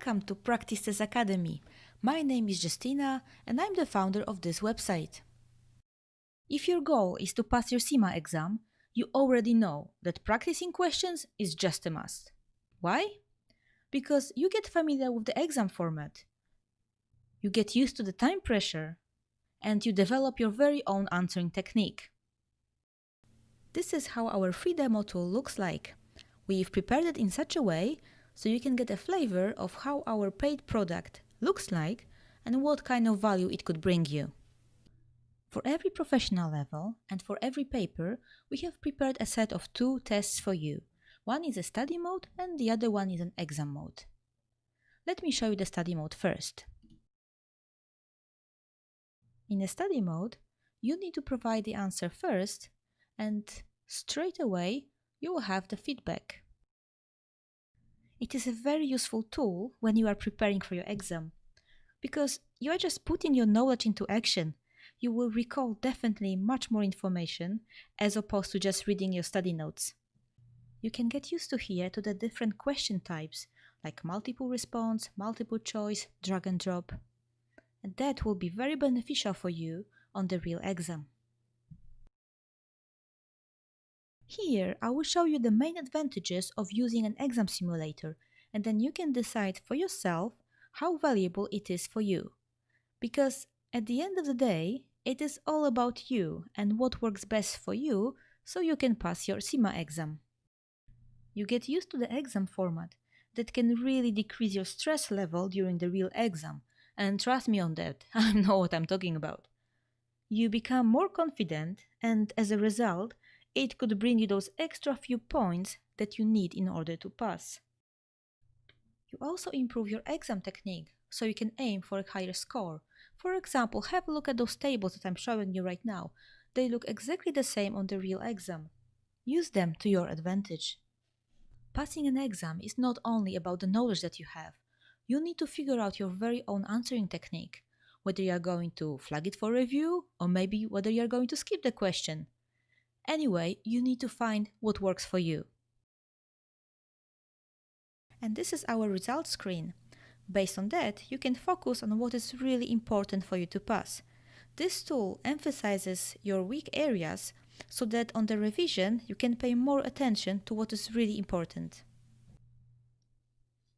Welcome to Practice Test Academy. My name is Justina and I'm the founder of this website. If your goal is to pass your CIMA exam, you already know that practicing questions is just a must. Why? Because you get familiar with the exam format, you get used to the time pressure, and you develop your very own answering technique. This is how our free demo tool looks like. We've prepared it in such a way so you can get a flavor of how our paid product looks like and what kind of value it could bring you. For every professional level and for every paper, we have prepared a set of 2 tests for you. One is a study mode and the other one is an exam mode. Let me show you the study mode first. In a study mode, you need to provide the answer first and straight away you will have the feedback. It is a very useful tool when you are preparing for your exam, because you are just putting your knowledge into action. You will recall definitely much more information as opposed to just reading your study notes. You can get used to here to the different question types like multiple response, multiple choice, drag and drop, and that will be very beneficial for you on the real exam. Here, I will show you the main advantages of using an exam simulator, and then you can decide for yourself how valuable it is for you. Because at the end of the day, it is all about you and what works best for you so you can pass your CIMA exam. You get used to the exam format that can really decrease your stress level during the real exam, and trust me on that, I know what I'm talking about. You become more confident, and as a result, it could bring you those extra few points that you need in order to pass. You also improve your exam technique, so you can aim for a higher score. For example, have a look at those tables that I'm showing you right now. They look exactly the same on the real exam. Use them to your advantage. Passing an exam is not only about the knowledge that you have. You need to figure out your very own answering technique, whether you are going to flag it for review or maybe whether you are going to skip the question. Anyway, you need to find what works for you. And this is our results screen. Based on that, you can focus on what is really important for you to pass. This tool emphasizes your weak areas so that on the revision you can pay more attention to what is really important.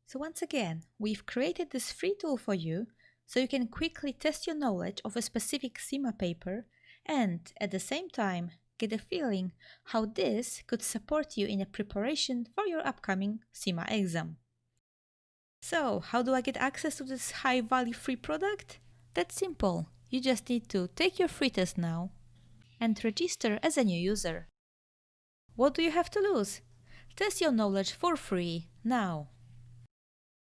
So once again, we've created this free tool for you so you can quickly test your knowledge of a specific CIMA paper and at the same time get a feeling how this could support you in a preparation for your upcoming CIMA exam. So, how do I get access to this high-value free product? That's simple. You just need to take your free test now and register as a new user. What do you have to lose? Test your knowledge for free now.